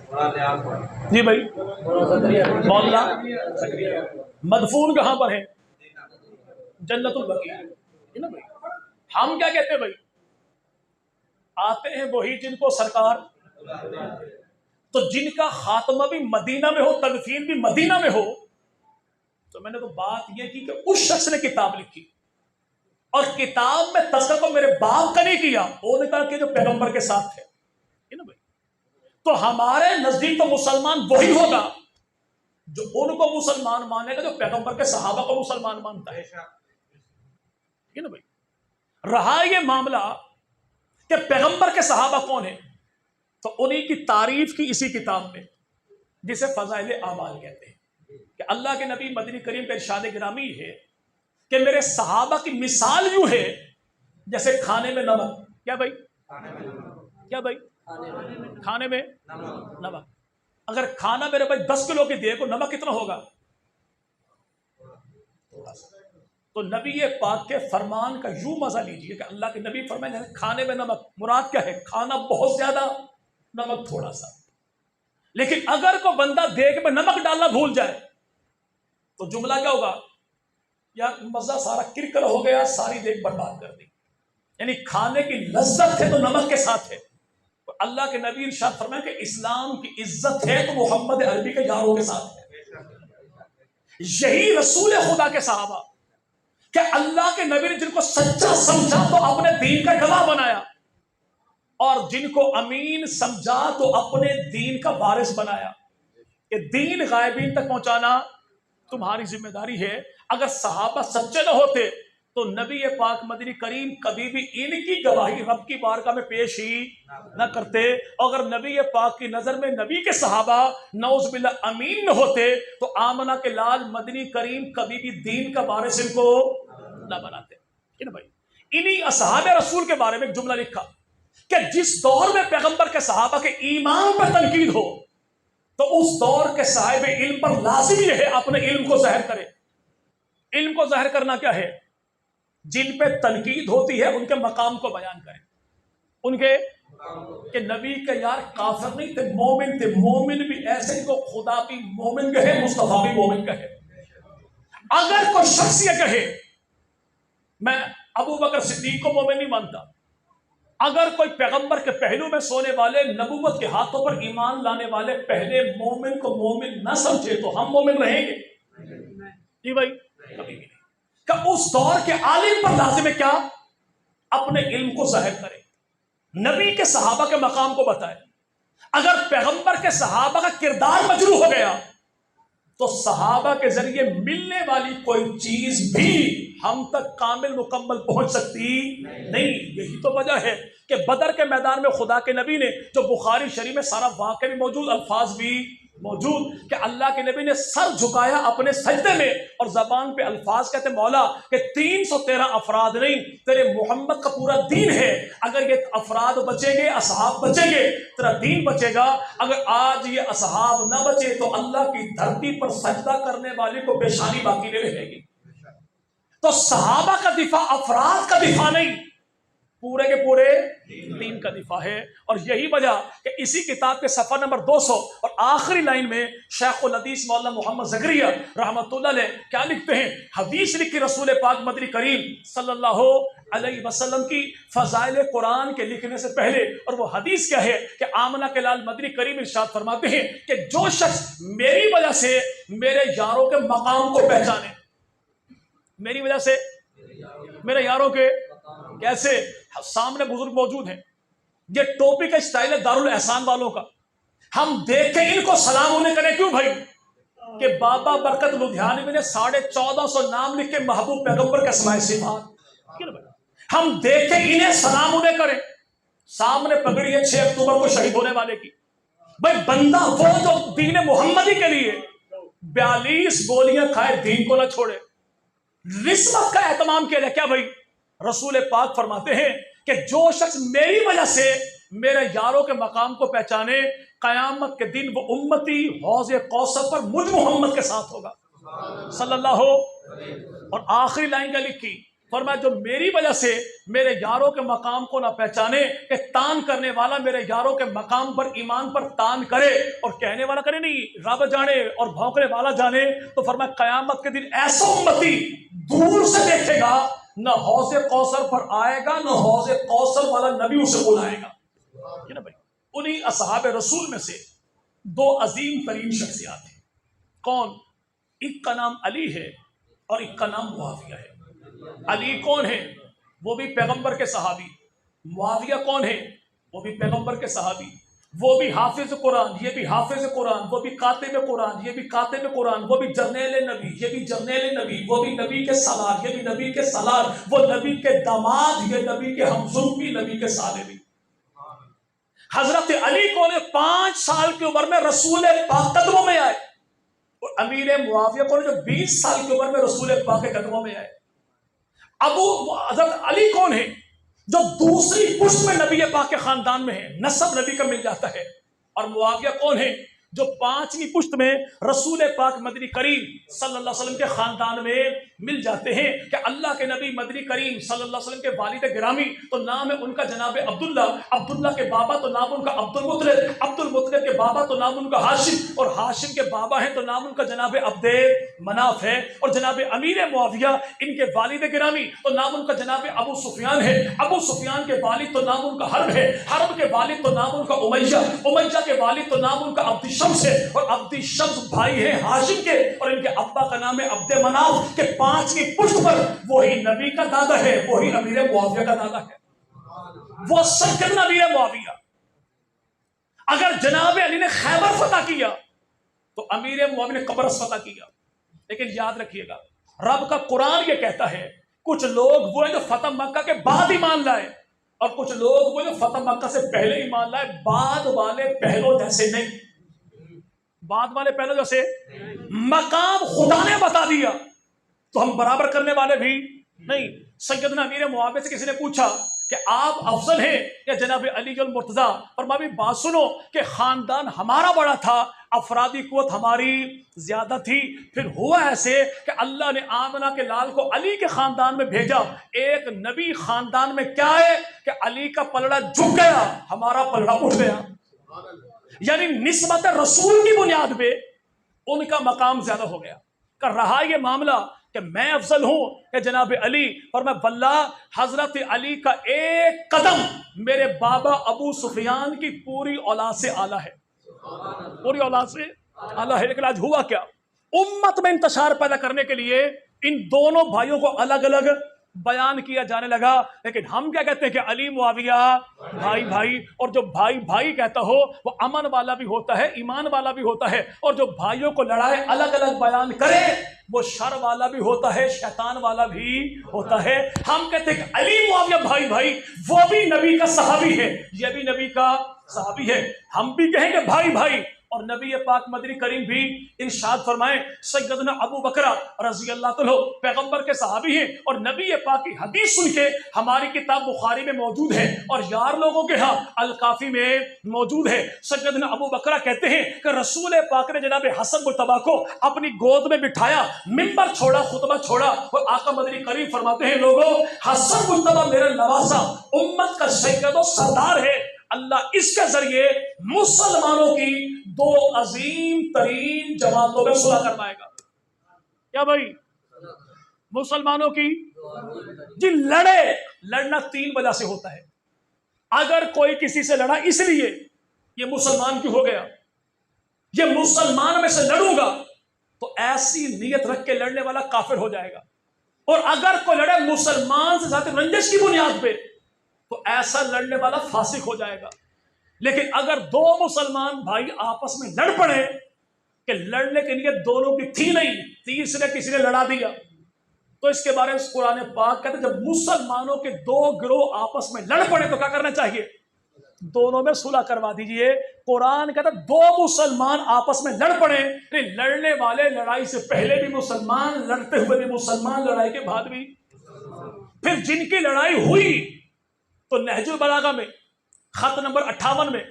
جی بھائی مولانا مدفون کہاں پر ہے؟ جنت البقیع ہے نا بھائی. ہم کیا کہتے ہیں بھائی؟ آتے ہیں وہی جن کو سرکار، تو جن کا خاتمہ بھی مدینہ میں ہو، تدفین بھی مدینہ میں ہو. تو میں نے تو بات یہ کی کہ اس شخص نے کتاب لکھی اور کتاب میں تذکرہ میرے باپ کا نہیں کیا، وہ نے کہا کہ جو پیغمبر کے ساتھ تھے نا بھائی. تو ہمارے نزدیک تو مسلمان وہی ہوگا جو ان کو مسلمان مانے گا جو پیغمبر کے صحابہ کو مسلمان مانتا ہے نا بھائی. رہا یہ معاملہ کہ پیغمبر کے صحابہ کون ہیں، تو انہی کی تعریف کی اسی کتاب میں جسے فضائل اعمال کہتے ہیں کہ اللہ کے نبی مدنی کریم کا ارشاد گرامی ہے کہ میرے صحابہ کی مثال یوں ہے جیسے کھانے میں نمک. کیا بھائی؟ کیا بھائی؟ کھانے میں نمک. اگر کھانا میرے بھائی 10 کلو کی دے کو نمک کتنا ہوگا؟ تو نبی پاک کے فرمان کا یوں مزہ لیجئے کہ اللہ کے نبی فرمائیں کھانے میں نمک، مراد کیا ہے؟ کھانا بہت زیادہ، نمک تھوڑا سا. لیکن اگر کوئی بندہ دیگ میں نمک ڈالنا بھول جائے تو جملہ کیا ہوگا؟ یار مزہ سارا کرکر ہو گیا، ساری دیگ برباد کر دی. یعنی کھانے کی لذت ہے تو نمک کے ساتھ ہے. تو اللہ کے نبی ارشاد فرمائے کہ اسلام کی عزت ہے تو محمد عربی کے یاروں کے ساتھ ہے. یہی رسول خدا کے صحابہ کہ اللہ کے نبی نے جن کو سچا سمجھا تو اپنے دین کا گواہ بنایا، اور جن کو امین سمجھا تو اپنے دین کا وارث بنایا. کہ دین غائبین تک پہنچانا تمہاری ذمہ داری ہے. اگر صحابہ سچے نہ ہوتے تو نبی پاک مدنی کریم کبھی بھی ان کی گواہی رب کی بارگاہ میں پیش ہی نہ کرتے. اگر نبی پاک کی نظر میں نبی کے صحابہ نعوذ باللہ امین نہ ہوتے تو آمنہ کے لال مدنی کریم کبھی بھی دین کا وارث ان کو نہ بناتے. بھائی انہی اصحاب رسول کے بارے میں ایک جملہ لکھا کہ جس دور میں پیغمبر کے صحابہ کے ایمان پر تنقید ہو تو اس دور کے صاحب علم پر لازم یہ ہے اپنے علم کو ظاہر کرے. علم کو ظاہر کرنا کیا ہے؟ جن پہ تنقید ہوتی ہے ان کے مقام کو بیان کریں. ان کے کہ نبی کے یار کافر نہیں تھے، مومن تھے. مومن بھی ایسے کو خدا بھی مومن کہے، مصطفیٰ بھی مومن کہے. اگر کوئی شخص یہ کہے میں ابو بکر صدیق کو مومن نہیں مانتا، اگر کوئی پیغمبر کے پہلو میں سونے والے نبوت کے ہاتھوں پر ایمان لانے والے پہلے مومن کو مومن نہ سمجھے تو ہم مومن رہیں گے؟ جی بھائی کبھی بھی نہیں. کہ اس دور کے عالم پر لازم ہے کیا؟ اپنے علم کو ظاہر کرے، نبی کے صحابہ کے مقام کو بتائے. اگر پیغمبر کے صحابہ کا کردار مجروح ہو گیا تو صحابہ کے ذریعے ملنے والی کوئی چیز بھی ہم تک کامل مکمل پہنچ سکتی نہیں. یہی تو وجہ ہے کہ بدر کے میدان میں خدا کے نبی نے، جو بخاری شریف میں سارا واقعہ بھی موجود، الفاظ بھی موجود، کہ اللہ کے نبی نے سر جھکایا اپنے سجدے میں اور زبان پہ الفاظ کہتے مولا کہ 313 افراد نہیں، تیرے محمد کا پورا دین ہے. اگر یہ افراد بچیں گے، اصحاب بچیں گے، تیرا دین بچے گا. اگر آج یہ اصحاب نہ بچے تو اللہ کی دھرتی پر سجدہ کرنے والے کو پیشانی باقی نہیں رہے گی. تو صحابہ کا دفاع افراد کا دفاع نہیں، پورے کے پورے دین کا دفاع ہے. اور یہی وجہ کہ اسی کتاب کے صفحہ نمبر 200 اور آخری لائن میں شیخ الحدیث مولانا محمد زکریہ رحمۃ اللہ علیہ کیا لکھتے ہیں؟ حدیث لکھی رسول پاک مدنی کریم صلی اللہ علیہ وسلم کی فضائل قرآن کے لکھنے سے پہلے. اور وہ حدیث کیا ہے کہ آمنہ کے لال مدنی کریم ارشاد فرماتے ہیں کہ جو شخص میری وجہ سے میرے یاروں کے مقام کو پہچانے، میری وجہ سے میرے یاروں کے، کیسے؟ سامنے بزرگ موجود ہیں، یہ ٹوپی کا اسٹائل ہے دارالاحسان والوں کا. ہم دیکھیں ان کو سلام انہیں کریں. کیوں بھائی؟ کہ بابا برکت لدھیانوی نے 1450 نام لکھ کے محبوب پیغمبر کے اسماء صفات. ہم دیکھیں انہیں سلام انہیں کریں. سامنے پگڑی ہے 6 اکتوبر کو شہید ہونے والے کی. بھائی بندہ وہ جو دین محمدی کے لیے 42 گولیاں کھائے دین کو نہ چھوڑے، رشوت کا اہتمام کیا جائے. کیا بھائی؟ رسول پاک فرماتے ہیں کہ جو شخص میری وجہ سے میرے یاروں کے مقام کو پہچانے، قیامت کے دن وہ امتی حوض کوثر پر مجھ محمد کے ساتھ ہوگا صلی اللہ. اور آخری لائن کیا لکھی فرمایا جو میری وجہ سے میرے یاروں کے مقام کو نہ پہچانے کہ تان کرنے والا میرے یاروں کے مقام پر ایمان پر تان کرے اور کہنے والا کرے نہیں رب جانے اور بھونکنے والا جانے، تو فرمایا قیامت کے دن ایسا امتی دور سے دیکھے گا، نہ حوض کوثر پر آئے گا نہ حوض کوثر والا نبی اسے بلائے گا۔ یہ نا بھائی، انہی اصحاب رسول میں سے دو عظیم ترین شخصیات ہیں۔ کون؟ ایک کا نام علی ہے اور ایک کا نام معاویہ ہے۔ علی کون ہے؟ وہ بھی پیغمبر کے صحابی۔ معاویہ کون ہے؟ وہ بھی پیغمبر کے صحابی، وہ بھی حافظ قرآن، یہ بھی حافظ قرآن، وہ بھی کاتب قرآن، یہ بھی کاتب قرآن، وہ بھی جرنیل نبی، یہ بھی جرنیل نبی، وہ بھی نبی کے سالار، یہ بھی نبی کے سالار، وہ نبی کے داماد، یہ نبی کے ہمسن بھی، نبی کے سالے بھی۔ حضرت علی کون ہے؟ 5 سال کی عمر میں رسول پاک قدموں میں آئے، اور امیر معاویہ کون ہے؟ جو 20 سال کی عمر میں رسول پاک کے قدموں میں آئے۔ حضرت علی کون ہے؟ جو دوسری پشت میں نبی پاک کے خاندان میں ہے، نسب نبی کا مل جاتا ہے۔ اور معاویہ کون ہے؟ جو 5ویں پشت میں رسول پاک مدنی کریم صلی اللہ علیہ وسلم کے خاندان میں مل جاتے ہیں کہ اللہ کے نبی مدنی کریم صلی اللہ علیہ وسلم کے والد گرامی تو نام ہے ان کا جناب عبداللہ، عبداللہ کے بابا تو نام ان کا عبد المطلب، عبد المطلب کے بابا تو نام ان کا ہاشم، اور ہاشم کے بابا ہیں تو نام ان کا جناب عبد مناف ہے، اور جناب امیر معاویہ ان کے والد گرامی تو نام ان کا جناب ابو سفیان ہے، ابو سفیان کے والد تو نام ان کا حرب ہے، حرب کے والد تو نام ان کا امیہ، امیہ کے والد تو نام ان کا عبد شمس ہے، اور عبد شمس بھائی ہیں ہاشم کے، اور ان کے ابا کا نام ہے عبد مناف کے 5ویں پشت پر وہی نبی کا دادا ہے، وہی امیر معاویہ کا دادا ہے، وہ سیدنا امیر معاویہ۔ اگر جناب علی نے خیبر فتح کیا تو امیر معاویہ نے قبرص فتح کیا۔ لیکن یاد رکھیے گا رب کا قرآن یہ کہتا ہے کچھ لوگ وہ ہیں جو فتح مکہ کے بعد ایمان لائے، اور کچھ لوگ وہ جو فتح مکہ سے پہلے ایمان لائے، بعد والے پہلو جیسے نہیں، بعد والے پہلو جیسے مقام خدا نے بتا دیا تو ہم برابر کرنے والے بھی نہیں۔ سیدنا امیر معاویہ سے کسی نے پوچھا کہ آپ افضل ہیں یا جناب علی المرتضیٰ، اور میں بھی بات سنو کہ خاندان ہمارا بڑا تھا، افرادی قوت ہماری زیادہ تھی، پھر ہوا ایسے کہ اللہ نے آمنہ کے لال کو علی کے خاندان میں بھیجا۔ ایک نبی خاندان میں کیا ہے کہ علی کا پلڑا جھک گیا، ہمارا پلڑا اٹھ گیا، یعنی نسبت رسول کی بنیاد پہ ان کا مقام زیادہ ہو گیا۔ کر رہا یہ معاملہ کہ میں افضل ہوں کہ جناب علی، اور میں واللہ حضرت علی کا ایک قدم میرے بابا ابو سفیان کی پوری اولاد سے اعلیٰ ہے، پوری اولاد سے اعلیٰ ہے۔ لیکن آج ہوا کیا؟ امت میں انتشار پیدا کرنے کے لیے ان دونوں بھائیوں کو الگ الگ بیان کیا جانے لگا، لیکن ہم کیا کہتے ہیں کہ علی معاویہ بھائی بھائی، اور جو بھائی بھائی کہتا ہو وہ امن والا بھی ہوتا ہے، ایمان والا بھی ہوتا ہے، اور جو بھائیوں کو لڑائے الگ الگ بیان کرے وہ شر والا بھی ہوتا ہے، شیطان والا بھی ہوتا ہے۔ ہم کہتے ہیں کہ علی معاویہ بھائی بھائی، وہ بھی نبی کا صحابی ہے، یہ بھی نبی کا صحابی ہے، ہم بھی کہیں گے بھائی بھائی۔ اور نبی پاک مدنی کریم بھی ارشاد فرمائیں سیدنا ابو بکر رضی اللہ عنہ پیغمبر کے صحابی ہیں، اور نبی پاک کی حدیث سن کے ہماری کتاب بخاری میں موجود ہے، اور یار لوگوں کے ہاں الکافی میں موجود ہے۔ سیدنا ابو بکر کہتے ہیں کہ رسول پاک نے جناب حسن مجتبیٰ کو اپنی گود میں بٹھایا، منبر چھوڑا، خطبہ چھوڑا، اور آقا مدنی کریم فرماتے ہیں لوگوں حسن مجتبیٰ میرا نواسا، امت کا سید و سردار ہے، اللہ اس کے ذریعے مسلمانوں کی 2 عظیم ترین جماعتوں میں صلح کروائے گا۔ کیا بھائی؟ مسلمانوں کی جی لڑنا 3 وجہ سے ہوتا ہے۔ اگر کوئی کسی سے لڑا اس لیے یہ مسلمان کیوں ہو گیا، یہ مسلمان میں سے لڑوں گا، تو ایسی نیت رکھ کے لڑنے والا کافر ہو جائے گا، اور اگر کوئی لڑے مسلمان سے ذات رنجش کی بنیاد پہ تو ایسا لڑنے والا فاسق ہو جائے گا۔ لیکن اگر 2 مسلمان بھائی آپس میں لڑ پڑے کہ لڑنے کے لیے دونوں کی تھی نہیں، تیسرے کسی نے لڑا دیا، تو اس کے بارے میں قرآن پاک کہتے ہیں جب مسلمانوں کے 2 گروہ آپس میں لڑ پڑے تو کیا کرنا چاہیے؟ دونوں میں صلح کروا دیجئے۔ قرآن کہتا ہے 2 مسلمان آپس میں لڑ پڑے، لڑنے والے لڑائی سے پہلے بھی مسلمان، لڑتے ہوئے بھی مسلمان، لڑائی کے بعد بھی، پھر جن کی لڑائی ہوئی تو نہج البلاغہ میں خط نمبر 58 میں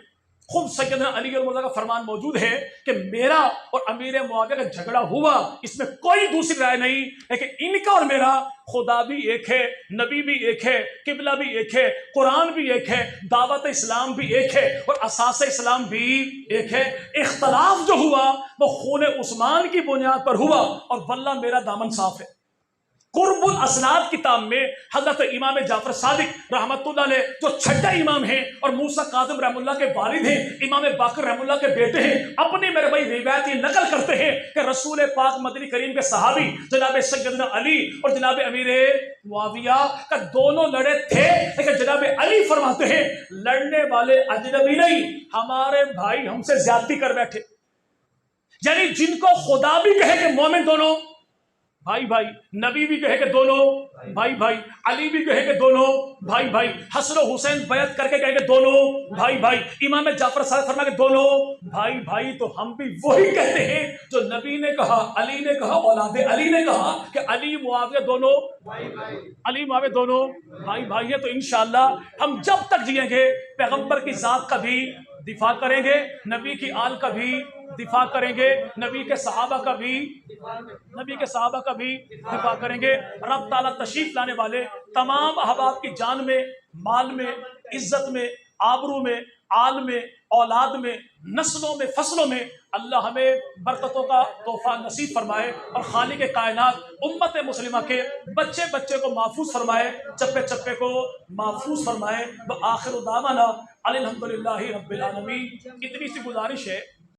خود سیدنا علی اور مرتضیٰ کا فرمان موجود ہے کہ میرا اور امیر معاویہ کا جھگڑا ہوا، اس میں کوئی دوسری رائے نہیں، لیکن ان کا اور میرا خدا بھی ایک ہے، نبی بھی ایک ہے، قبلہ بھی ایک ہے، قرآن بھی ایک ہے، دعوت اسلام بھی ایک ہے، اور اساس اسلام بھی ایک ہے۔ اختلاف جو ہوا وہ خون عثمان کی بنیاد پر ہوا، اور واللہ میرا دامن صاف ہے۔ قرب الاسناد کتاب میں حضرت امام جعفر صادق رحمۃ اللہ علیہ جو چھٹا امام ہیں اور موسیٰ کاظم رحمۃ اللہ کے والد ہیں، امام باقر رحمۃ اللہ کے بیٹے ہیں، اپنی میرے بھائی روایت یہ نقل کرتے ہیں کہ رسول پاک مدنی کریم کے صحابی جناب سیدنا علی اور جناب امیر معاویہ کا دونوں لڑے تھے، لیکن جناب علی فرماتے ہیں لڑنے والے اجنبی نہیں، ہمارے بھائی ہم سے زیادتی کر بیٹھے۔ یعنی جن کو خدا بھی کہے کہ مومن دونوں بھائی بھائی، نبی بھی کہے کہ دونوں بھائی بھائی، علی بھی کہے کہ دونوں بھائی بھائی، حسن و حسین بیعت کر کے کہے کہ دونوں بھائی بھائی، امام جعفر صادق فرما کہ دونوں بھائی بھائی، تو ہم بھی وہی کہتے ہیں جو نبی نے کہا، علی نے کہا، اولاد علی نے کہا کہ علی معاویہ دونوں علی معاویہ دونوں بھائی بھائی ہے۔ تو انشاءاللہ ہم جب تک جئیں گے پیغمبر کی ذات کا بھی دفاع کریں گے، نبی کی آل کا بھی دفاع کریں گے، نبی کے صحابہ کا بھی دفاع کریں گے۔ رب تعالیٰ تشریف لانے والے تمام احباب کی جان میں، مال میں، عزت میں، آبرو میں، آل میں، اولاد میں، نسلوں میں، فصلوں میں اللہ ہمیں برکتوں کا تحفہ نصیب فرمائے، اور خالق کائنات امت مسلمہ کے بچے بچے کو محفوظ فرمائے، چپے چپے کو محفوظ فرمائے۔ وآخر دعوانا الحمدللہ رب العالمین۔ اتنی سی گزارش ہے